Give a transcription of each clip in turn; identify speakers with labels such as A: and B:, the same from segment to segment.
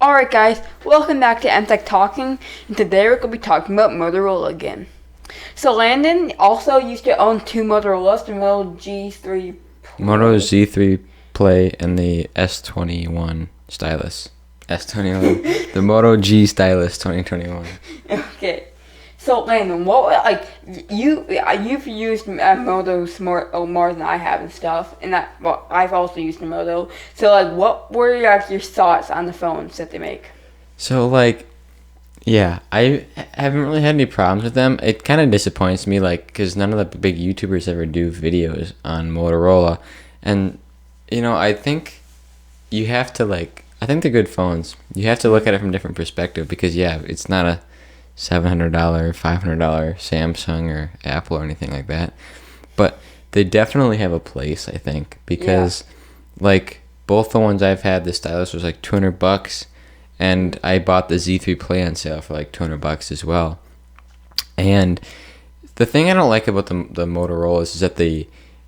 A: Alright guys, welcome back to MTT Talking, and today we're going to be talking about Motorola again. So Landon also used to own two Motorola's, the Moto G3 Play.
B: Moto Z3 Play and the S21 stylus. S21. The Moto G stylus 2021.
A: Okay. So Landon, you've used Motos more than I have and stuff, and I've also used the Moto. So what were your thoughts on the phones that they make?
B: So yeah, I haven't really had any problems with them. It kind of disappoints me, because none of the big YouTubers ever do videos on Motorola, and I think you have to I think they're good phones. You have to look at it from a different perspective because it's not a $700, $500 Samsung or Apple or anything like that, but they definitely have a place, I think, because both the ones I've had, the stylus was $200, and I bought the Z3 Play on sale for $200 as well. And the thing I don't like about the Motorola's is that they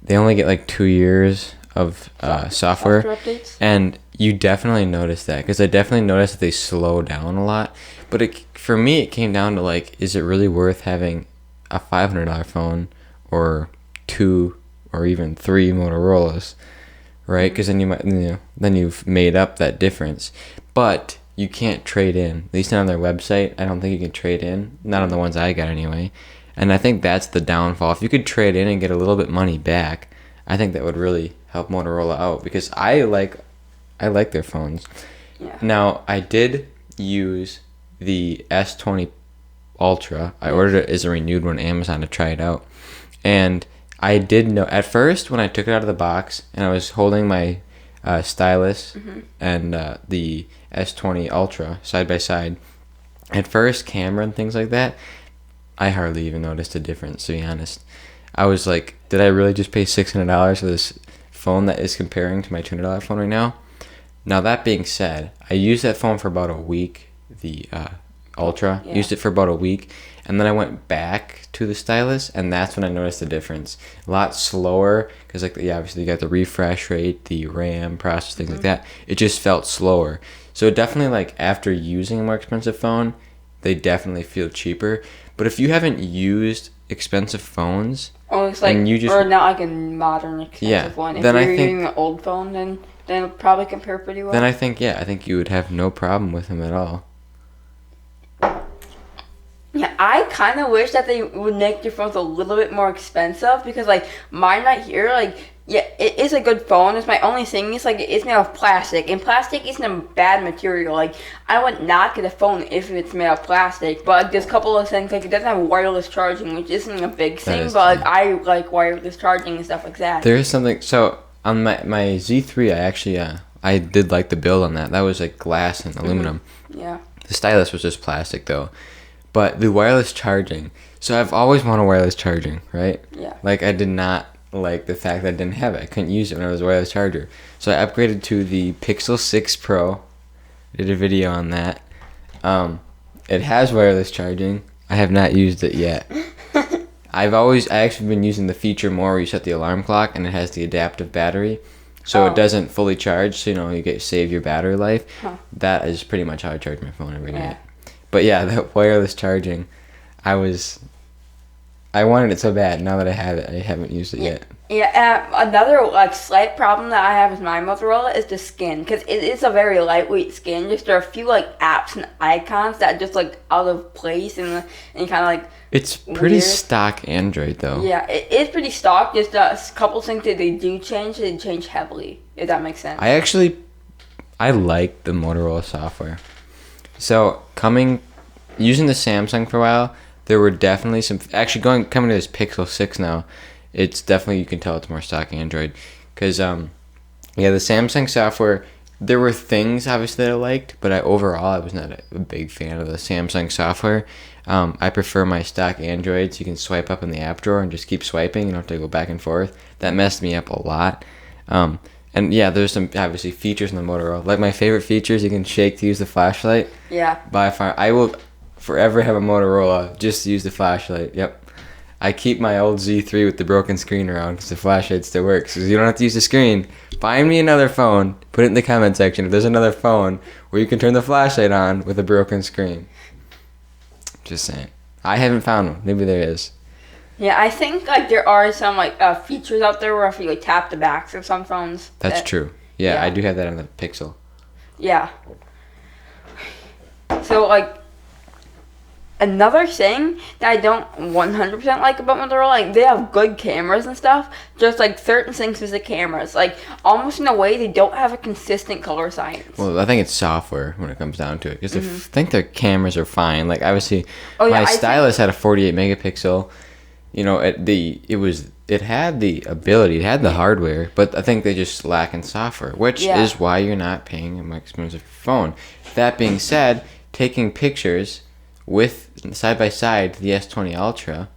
B: only get 2 years of software
A: updates,
B: and you definitely notice that, because I definitely noticed that they slow down a lot. But for me, it came down to is it really worth having a $500 phone or 2 or even 3 Motorola's, right? Because then you might, then you've made up that difference. But you can't trade in, at least not on their website. I don't think you can trade in, not on the ones I got anyway. And I think that's the downfall. If you could trade in and get a little bit money back, I think that would really help Motorola out, because I like their phones.
A: Yeah.
B: Now, I did use the S20 Ultra. I ordered it as a renewed one on Amazon to try it out. And I did know, at first, when I took it out of the box and I was holding my stylus and the S20 Ultra side by side, at first, camera and things like that, I hardly even noticed a difference, to be honest. I was like, did I really just pay $600 for this phone that is comparing to my $200 phone right now? Now, that being said, I used that phone for about a week, the Ultra.
A: Yeah.
B: Used it for about a week, and then I went back to the stylus, and that's when I noticed the difference. A lot slower, because obviously you got the refresh rate, the RAM, process, things like that. It just felt slower. So definitely, after using a more expensive phone, they definitely feel cheaper. But if you haven't used expensive phones,
A: it's
B: and you just,
A: or not a modern expensive one. If
B: then
A: you're using an old phone, then it'll probably compare pretty well.
B: Then I think you would have no problem with them at all.
A: Yeah, I kind of wish that they would make their phones a little bit more expensive, because mine right here, it is a good phone. It's my only thing is it's made of plastic, and plastic isn't a bad material. I would not get a phone if it's made of plastic, but there's a couple of things, it doesn't have wireless charging, which isn't a big thing, but I like wireless charging and stuff like that.
B: There is something, so on my Z3, I actually I did like the build on that. That was glass and aluminum.
A: Yeah.
B: The stylus was just plastic though. But the wireless charging, so I've always wanted wireless charging, right?
A: Yeah.
B: I did not like the fact that I didn't have it. I couldn't use it when I was a wireless charger. So I upgraded to the Pixel 6 Pro. I did a video on that. It has wireless charging. I have not used it yet. I actually been using the feature more where you set the alarm clock and it has the adaptive battery. So it doesn't fully charge, so you save your battery life.
A: Huh.
B: That is pretty much how I charge my phone every night. But yeah, that wireless charging, I wanted it so bad. Now that I have it, I haven't used it yet.
A: Yeah, another slight problem that I have with my Motorola is the skin, because it is a very lightweight skin. Just there are a few apps and icons that are just out of place and kind of
B: It's pretty
A: weird.
B: stock Android though.
A: Yeah, it is pretty stock. Just a couple things that they do change. They change heavily, if that makes sense.
B: I like the Motorola software. So using the Samsung for a while, there were definitely some, actually coming to this Pixel 6 now, it's definitely, you can tell it's more stock Android, because the Samsung software, there were things obviously that I liked, but overall I was not a big fan of the Samsung software. I prefer my stock Android, so you can swipe up in the app drawer and just keep swiping. You don't have to go back and forth. That messed me up a lot. And yeah, there's some obviously features in the Motorola. My favorite features, you can shake to use the flashlight.
A: Yeah.
B: By far, I will forever have a Motorola just to use the flashlight. Yep. I keep my old Z3 with the broken screen around because the flashlight still works. Because you don't have to use the screen. Find me another phone. Put it in the comment section if there's another phone where you can turn the flashlight on with a broken screen. Just saying. I haven't found one. Maybe there is.
A: Yeah, I think like there are some like features out there where if you like tap the backs of some phones.
B: That's true. Yeah, I do have that on the Pixel.
A: Yeah. So like another thing that I don't 100% like about Motorola, like they have good cameras and stuff, just like certain things with the cameras, like almost in a way they don't have a consistent color science.
B: Well, I think it's software when it comes down to it, because I think their cameras are fine. Like obviously, my stylus had a 48 megapixel. You know, it had the ability, it had the hardware, but I think they just lack in software, which is why you're not paying a more expensive phone. That being said, taking pictures with side by side the S20 Ultra,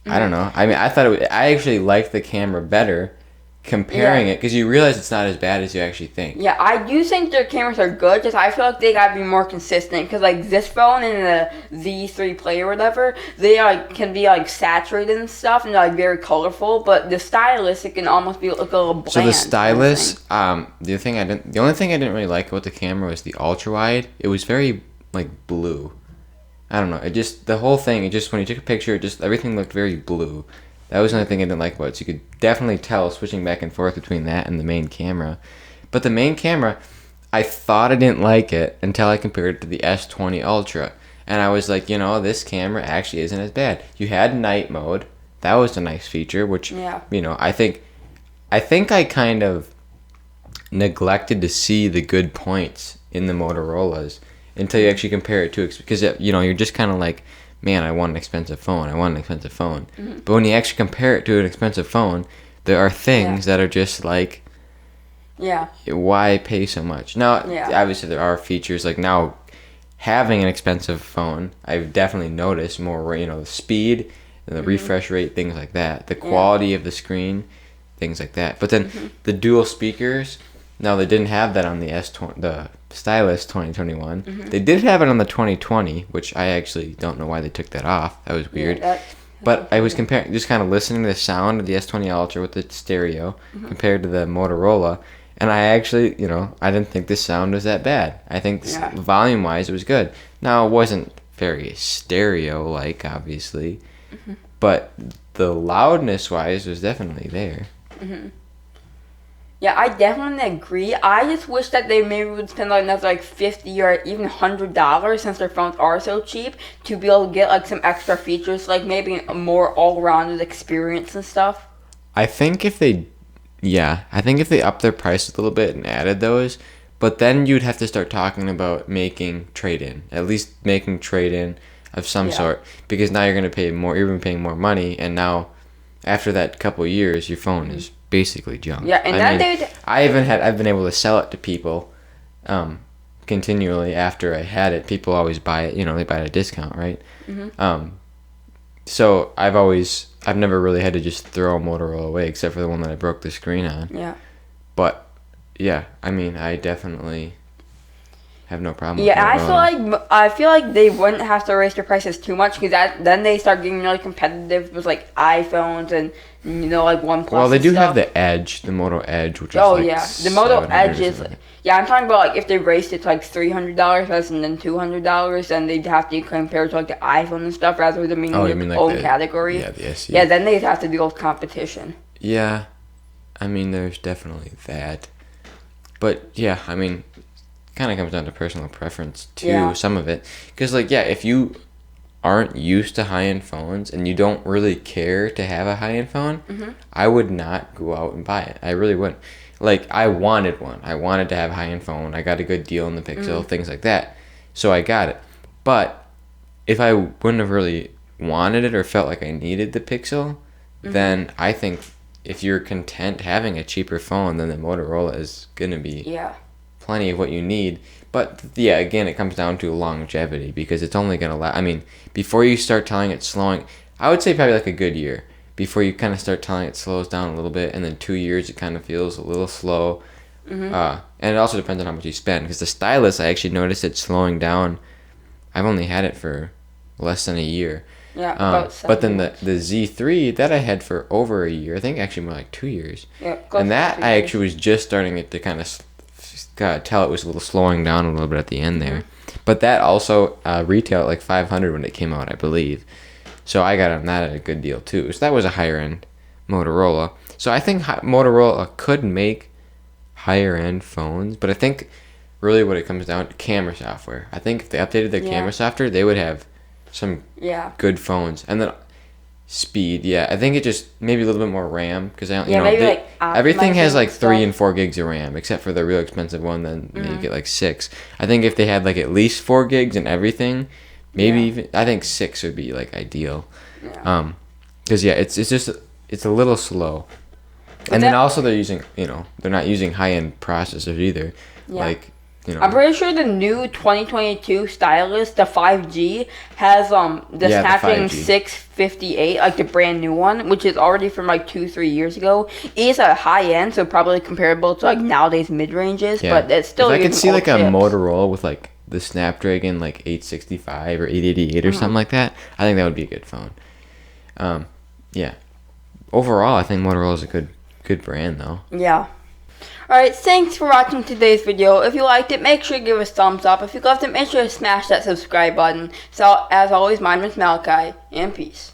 B: I don't know. I mean, I actually liked the camera better comparing it, because you realize it's not as bad as you actually think.
A: Yeah, I do think their cameras are good, just I feel like they gotta be more consistent, because like this phone and the Z3 Play or whatever, they like can be like saturated and stuff and like very colorful, but the stylus, it can almost be look a little bland.
B: So the stylus, the only thing I didn't really like about the camera was the ultra wide. It was very like blue. I don't know. The whole thing, when you took a picture, everything looked very blue. That was the only thing I didn't like about it. So you could definitely tell switching back and forth between that and the main camera. But the main camera, I thought I didn't like it until I compared it to the S20 Ultra. And I was like, this camera actually isn't as bad. You had night mode. That was a nice feature, which, I think I kind of neglected to see the good points in the Motorola's until you actually compare it to, because, you're just kind of like, man, I want an expensive phone. But when you actually compare it to an expensive phone, there are things that are just like, why pay so much? Now, obviously there are features, like now having an expensive phone, I've definitely noticed more, the speed, the refresh rate, things like that, the quality of the screen, things like that. But then the dual speakers, now they didn't have that on the the Stylus 2021. They did have it on the 2020, which I actually don't know why they took that off. That was weird. But I was comparing, just kind of listening to the sound of the S20 Ultra with the stereo compared to the Motorola, and I actually, I didn't think the sound was that bad. I think volume-wise it was good. Now, it wasn't very stereo-like, obviously, but the loudness-wise was definitely there.
A: Yeah, I definitely agree. I just wish that they maybe would spend like another like $50 or even $100, since their phones are so cheap, to be able to get like some extra features, like maybe a more all-rounded experience and stuff.
B: I think if they upped their price a little bit and added those, but then you'd have to start talking about making trade-in, at least making trade-in of some sort, because now you're going to pay more, you're paying more money, and now after that couple years, your phone is basically junk.
A: Yeah, and
B: I've been able to sell it to people continually after I had it. People always buy it, they buy it at a discount, right? So I've never really had to just throw a Motorola away, except for the one that I broke the screen on.
A: Yeah.
B: But yeah, I mean, I definitely have no problem with
A: Yeah,
B: Motorola.
A: I feel like they wouldn't have to raise their prices too much, because then they start getting really competitive with like iPhones and like OnePlus.
B: Well, they do have the Edge, the Moto Edge, which is
A: the Moto Edge is I'm talking about like if they raised it to like $300 rather than $200, then they'd have to compare it to like the iPhone and stuff rather than being in their own category.
B: Yeah, the SE.
A: Yeah, then they'd have to deal with competition.
B: Yeah, I mean, there's definitely that, but yeah, I mean, kind of comes down to personal preference too, some of it, because if you aren't used to high-end phones and you don't really care to have a high-end phone, I would not go out and buy it. I really wouldn't. Like, I wanted one. I wanted to have a high-end phone. I got a good deal in the Pixel, things like that, so I got it. But if I wouldn't have really wanted it or felt like I needed the Pixel, then I think if you're content having a cheaper phone, then the Motorola is going to be plenty of what you need. But yeah, again, it comes down to longevity, because it's only going to last. I mean, before you start telling it slowing, I would say probably like a good year before you kind of start telling it slows down a little bit, and then 2 years it kind of feels a little slow. And it also depends on how much you spend, because the stylus, I actually noticed it slowing down. I've only had it for less than a year,
A: Yeah, about 7
B: but then
A: years.
B: the Z3 that I had for over a year, I think actually more like 2 years.
A: Yeah,
B: And that I actually was just starting it to kind of tell it was a little slowing down a little bit at the end there. But that also retailed at like 500 when it came out, I believe. So I got on that at a good deal too. So that was a higher end Motorola. So I think Motorola could make higher end phones, but I think really what it comes down to camera software. I think if they updated their camera software, they would have some good phones. And then speed, I think it just maybe a little bit more RAM because everything has like 3 and 4 gigs of RAM except for the real expensive one. Then you get like 6. I think if they had like at least 4 gigs and everything, maybe even I think 6 would be like ideal. Because it's a little slow. And then also they're using they're not using high end processors either. Like
A: I'm pretty sure the new 2022 stylus, the 5G, has the Snapdragon 658, like the brand new one, which is already from like 2-3 years ago. It is a high end, so probably comparable to like nowadays mid ranges, but it's still.
B: If I could see like a Motorola with like the Snapdragon like 865 or 888 or something like that, I think that would be a good phone. Overall, I think Motorola is a good brand though.
A: Yeah. Alright, thanks for watching today's video. If you liked it, make sure to give us a thumbs up. If you loved it, make sure to smash that subscribe button. So, as always, my name is Malachi, and peace.